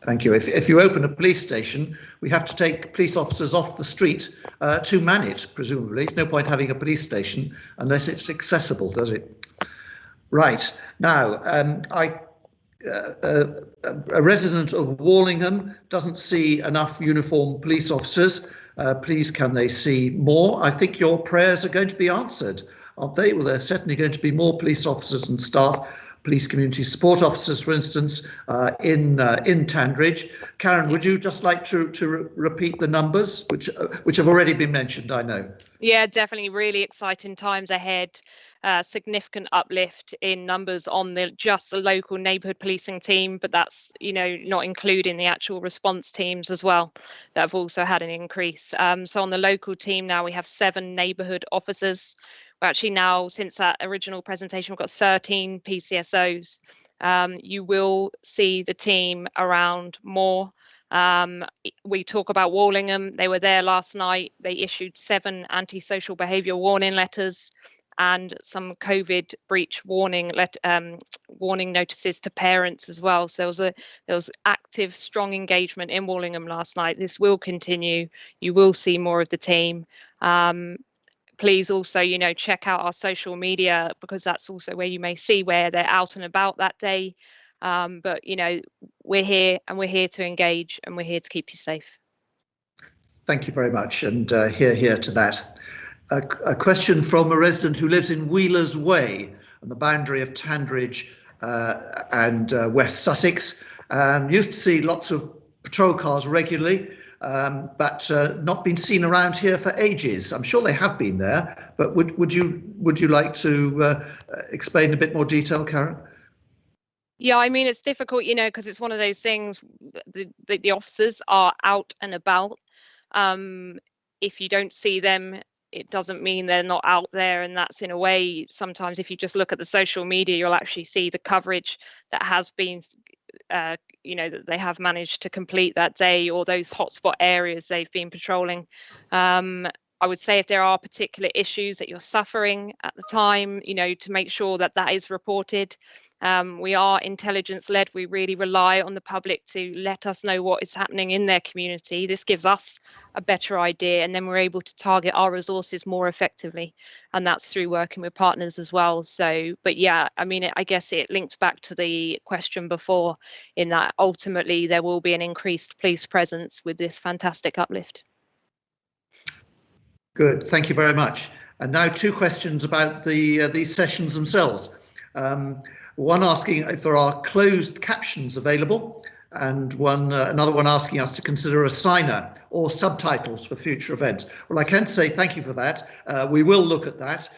Thank you. If you open a police station, we have to take police officers off the street to man it, presumably. There's no point having a police station unless it's accessible, does it? Right. Now, a resident of Warlingham doesn't see enough uniformed police officers. Please, can they see more? I think your prayers are going to be answered, aren't they? Well, there's certainly going to be more police officers and staff, police community support officers, for instance, in Tandridge. Karen, would you just like to repeat the numbers, which have already been mentioned, I know? Yeah, definitely really exciting times ahead. Significant uplift in numbers on just the local neighbourhood policing team, but that's, not including the actual response teams as well that have also had an increase. So on the local team now we have 7 neighbourhood officers. We're actually now, since that original presentation, we've got 13 PCSOs. You will see the team around more. We talk about Warlingham. They were there last night. They issued 7 antisocial behaviour warning letters and some COVID breach warning notices to parents as well. So there was active, strong engagement in Warlingham last night. This will continue. You will see more of the team. Please also, check out our social media, because that's also where you may see where they're out and about that day. But, we're here and we're here to engage and we're here to keep you safe. Thank you very much, and hear to that. A question from a resident who lives in Wheelers Way, on the boundary of Tandridge and West Sussex. Used to see lots of patrol cars regularly, but not been seen around here for ages. I'm sure they have been there, but would you like to explain a bit more detail, Karen? Yeah, I mean, it's difficult, because it's one of those things. The officers are out and about. If you don't see them, it doesn't mean they're not out there. And that's, in a way, sometimes if you just look at the social media, you'll actually see the coverage that has been, that they have managed to complete that day, or those hotspot areas they've been patrolling. I would say if there are particular issues that you're suffering at the time, to make sure that is reported. We are intelligence led. We really rely on the public to let us know what is happening in their community. This gives us a better idea, and then we're able to target our resources more effectively. And that's through working with partners as well. So, but yeah, I mean, I guess it links back to the question before, in that ultimately there will be an increased police presence with this fantastic uplift. Good, thank you very much. And now 2 questions about these sessions themselves. One asking if there are closed captions available, and another one asking us to consider a signer or subtitles for future events. Well, I can say thank you for that. We will look at that.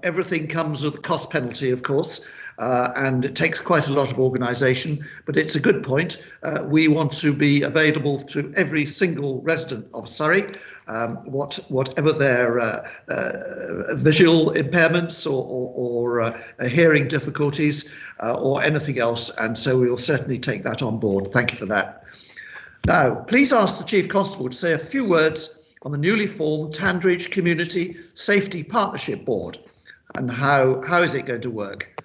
Everything comes with a cost penalty, of course, and it takes quite a lot of organisation, but it's a good point. We want to be available to every single resident of Surrey, whatever their visual impairments or hearing difficulties or anything else, and so we will certainly take that on board. Thank you for that. Now, please ask the Chief Constable to say a few words on the newly formed Tandridge Community Safety Partnership Board, and how is it going to work?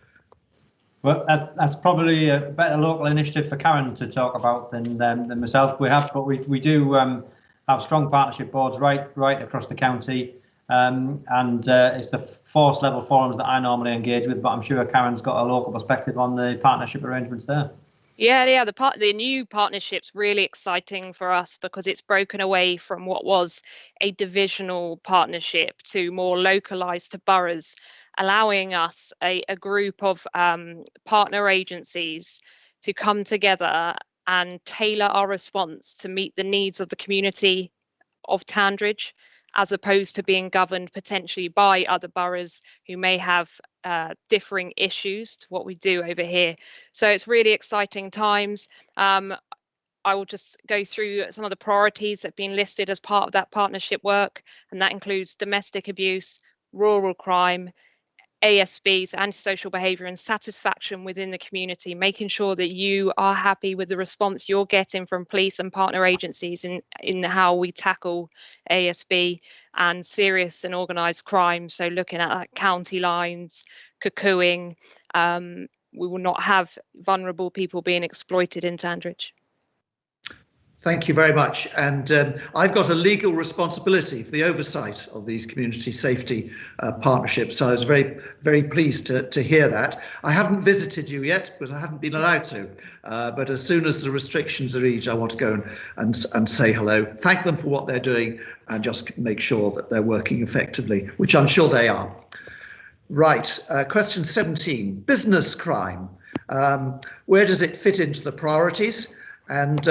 Well, that's probably a better local initiative for Karen to talk about than myself. We do have strong partnership boards right across the county, and it's the force level forums that I normally engage with, but I'm sure Karen's got a local perspective on the partnership arrangements there. Yeah, the new partnership's really exciting for us, because it's broken away from what was a divisional partnership to more localised to boroughs, allowing us a group of partner agencies to come together and tailor our response to meet the needs of the community of Tandridge, as opposed to being governed potentially by other boroughs who may have differing issues to what we do over here. So it's really exciting times. I will just go through some of the priorities that have been listed as part of that partnership work, and that includes domestic abuse, rural crime, ASBs, antisocial behaviour, and satisfaction within the community, making sure that you are happy with the response you're getting from police and partner agencies in how we tackle ASB and serious and organised crime. So looking at county lines, cuckooing, we will not have vulnerable people being exploited in Tandridge. Thank you very much. And I've got a legal responsibility for the oversight of these community safety partnerships. So I was very, very pleased to hear that. I haven't visited you yet because I haven't been allowed to. But as soon as the restrictions are eased, I want to go and say hello, thank them for what they're doing and just make sure that they're working effectively, which I'm sure they are. Right. Question 17, business crime. Where does it fit into the priorities? And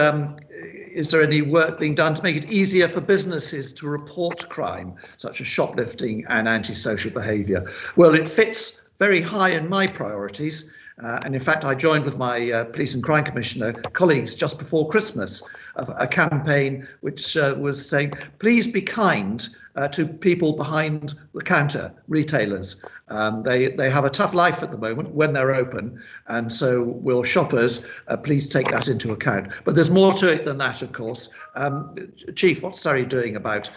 is there any work being done to make it easier for businesses to report crime, such as shoplifting and antisocial behaviour? Well, it fits very high in my priorities. And in fact, I joined with my Police and Crime Commissioner colleagues just before Christmas of a campaign which was saying, please be kind to people behind the counter, retailers. They have a tough life at the moment when they're open. And so will shoppers please take that into account. But there's more to it than that, of course. Chief, what's Surrey doing about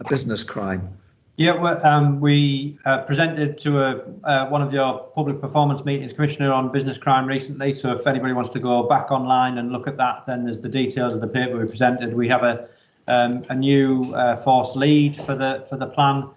business crime? Yeah, well, we presented to one of your public performance meetings, Commissioner, on business crime recently. So if anybody wants to go back online and look at that, then there's the details of the paper we presented. We have a new force lead for the plan.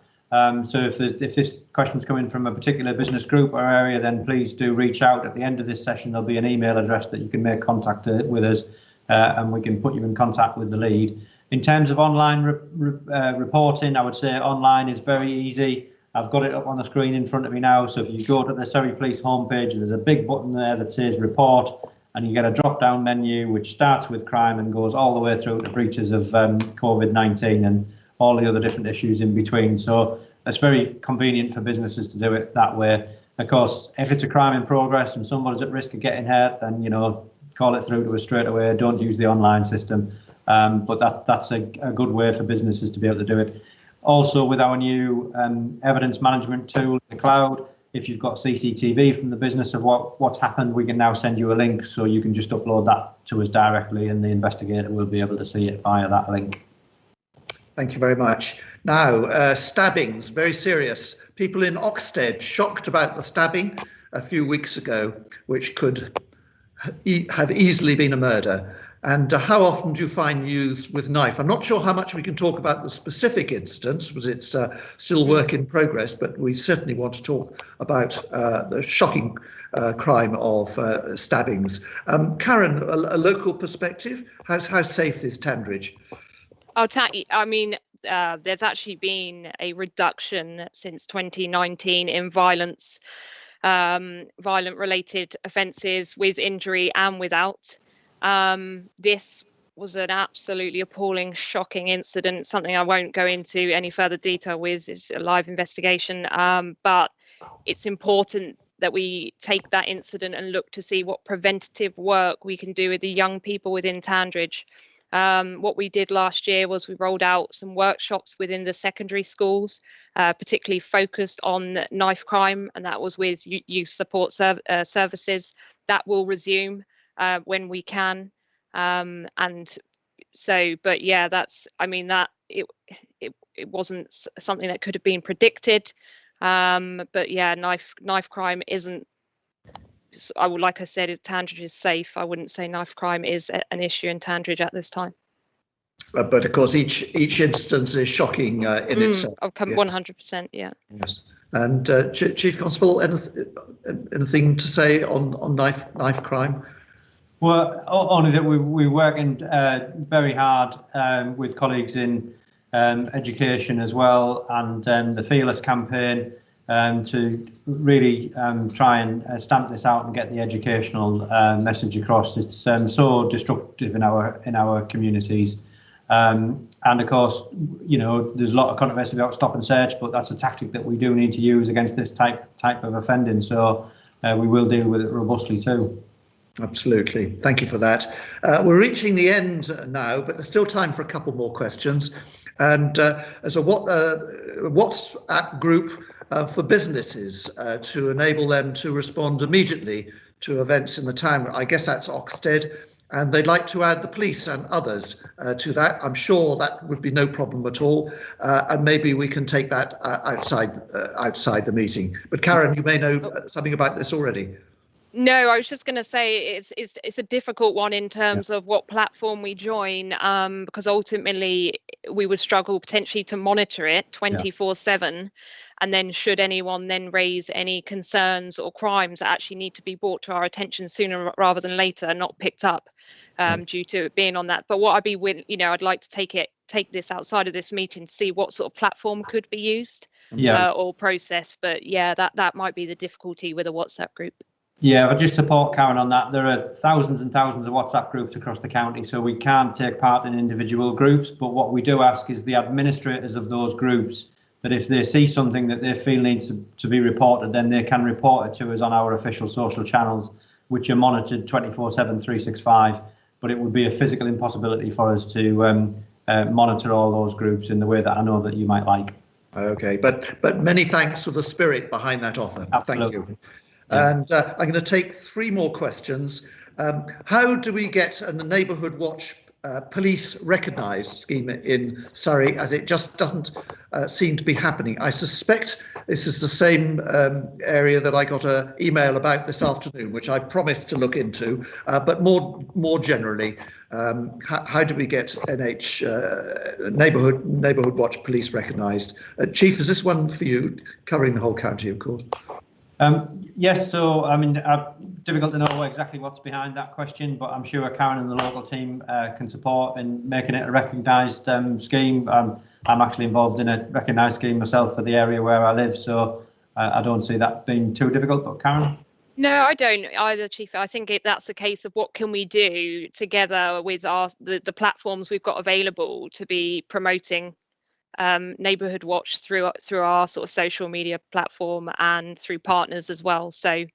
So if this question's coming from a particular business group or area, then please do reach out. At the end of this session, there'll be an email address that you can make contact with us, and we can put you in contact with the lead. In terms of online reporting, I would say online is very easy. I've got it up on the screen in front of me now. So if you go to the Surrey Police homepage, there's a big button there that says report, and you get a drop-down menu which starts with crime and goes all the way through to breaches of COVID-19 and all the other different issues in between. So it's very convenient for businesses to do it that way. Of course, if it's a crime in progress and someone's at risk of getting hurt, then, you know, call it through to us straight away. Don't use the online system. But that's a good way for businesses to be able to do it. Also, with our new evidence management tool, the cloud, if you've got CCTV from the business of what's happened, we can now send you a link, so you can just upload that to us directly, and the investigator will be able to see it via that link. Thank you very much. Now, stabbings, very serious. People in Oxted shocked about the stabbing a few weeks ago, which could have easily been a murder. And how often do you find youths with knife? I'm not sure how much we can talk about the specific instance, because it's still work in progress, but we certainly want to talk about the shocking crime of stabbings. Karen, a local perspective, how safe is Tandridge? I'll tell you, I mean, there's actually been a reduction since 2019 in violent related offences with injury and without. This was an absolutely appalling, shocking incident, something I won't go into any further detail with. It's a live investigation, but it's important that we take that incident and look to see what preventative work we can do with the young people within Tandridge. What we did last year was we rolled out some workshops within the secondary schools, particularly focused on knife crime, and that was with youth support services. That will resume when we can, and so, but yeah, that's, I mean, that it wasn't something that could have been predicted, but yeah, knife crime isn't, like I said, Tandridge is safe. I wouldn't say knife crime is an issue in Tandridge at this time. But of course, each instance is shocking in itself. 100%, yeah. Yes. And Chief Constable, anything to say on knife crime? Well, only that we're working very hard with colleagues in education as well, and the Fearless campaign to really try and stamp this out and get the educational message across. It's so destructive in our communities, and of course, you know, there's a lot of controversy about stop and search, but that's a tactic that we do need to use against this type of offending. So we will deal with it robustly too. Absolutely. Thank you for that. We're reaching the end now, but there's still time for a couple more questions. And as a WhatsApp group for businesses to enable them to respond immediately to events in the town, I guess that's Oxted, and they'd like to add the police and others to that. I'm sure that would be no problem at all, and maybe we can take that outside the meeting. But Karen, you may know something about this already. No, I was just going to say it's a difficult one in terms of what platform we join, because ultimately we would struggle potentially to monitor it 24/7, and then should anyone then raise any concerns or crimes that actually need to be brought to our attention sooner rather than later, not picked up due to it being on that. But what I'd like to take this outside of this meeting to see what sort of platform could be used or processed. But yeah, that might be the difficulty with a WhatsApp group. Yeah, but just support Karen on that. There are thousands and thousands of WhatsApp groups across the county, so we can't take part in individual groups. But what we do ask is the administrators of those groups that if they see something that they feel needs to be reported, then they can report it to us on our official social channels, which are monitored 24/7, 365. But it would be a physical impossibility for us to monitor all those groups in the way that I know that you might like. Okay, but many thanks for the spirit behind that offer. Absolutely. Thank you. And I'm going to take 3 more questions. How do we get a Neighbourhood Watch police recognised scheme in Surrey, as it just doesn't seem to be happening? I suspect this is the same area that I got an email about this afternoon, which I promised to look into. But more generally, how do we get Neighbourhood Watch police recognised? Chief, is this one for you, covering the whole county, of course? Yes, so I mean, difficult to know exactly what's behind that question, but I'm sure Karen and the local team can support in making it a recognised scheme. I'm actually involved in a recognised scheme myself for the area where I live, so I don't see that being too difficult. But Karen? No, I don't either, Chief. I think that's a case of what can we do together with the platforms we've got available to be promoting Neighbourhood Watch through our sort of social media platform and through partners as well. So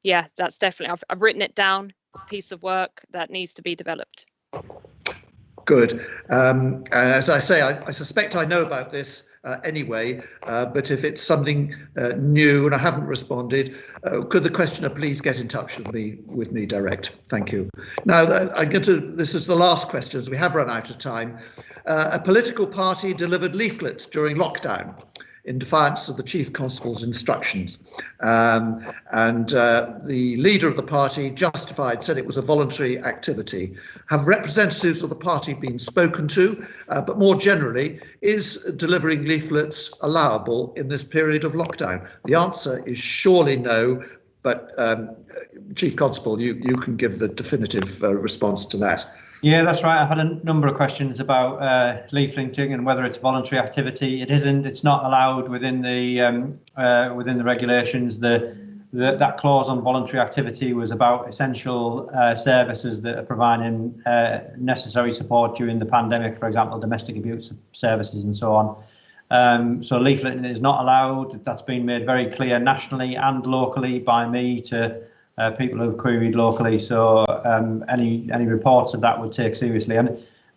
yeah, that's definitely, I've written it down, a piece of work that needs to be developed. Good. And as I say, I suspect I know about this anyway, but if it's something new and I haven't responded, could the questioner please get in touch with me direct? Thank you. Now, this is the last question, as we have run out of time. A political party delivered leaflets during lockdown in defiance of the Chief Constable's instructions. And the leader of the party said it was a voluntary activity. Have representatives of the party been spoken to? But more generally, is delivering leaflets allowable in this period of lockdown? The answer is surely no, but Chief Constable, you can give the definitive response to that. Yeah, that's right. I've had a number of questions about leafleting and whether it's voluntary activity. It isn't. It's not allowed within the regulations. That clause on voluntary activity was about essential services that are providing necessary support during the pandemic, for example, domestic abuse services and so on. So leafleting is not allowed. That's been made very clear nationally and locally by me to people who've queried locally, so any reports of that would take seriously.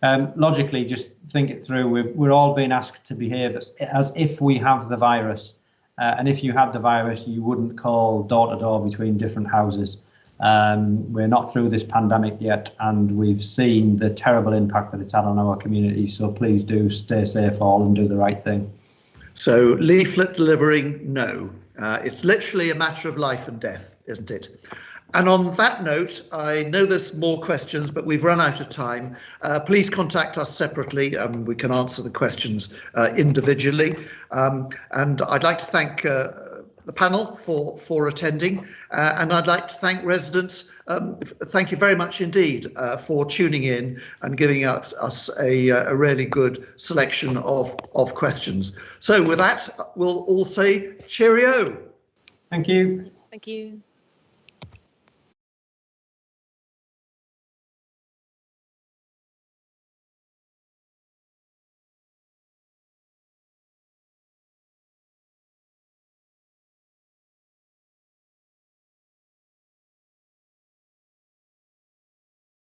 And logically, just think it through. We're all being asked to behave as if we have the virus. And if you had the virus, you wouldn't call door to door between different houses. We're not through this pandemic yet, and we've seen the terrible impact that it's had on our community. So please do stay safe all and do the right thing. So leaflet delivering, no. It's literally a matter of life and death, isn't it? And on that note, I know there's more questions, but we've run out of time. Please contact us separately. We can answer the questions individually. And I'd like to thank the panel for attending. And I'd like to thank residents. Thank you very much indeed for tuning in and giving us a really good selection of questions. So with that, we'll all say cheerio. Thank you. Thank you.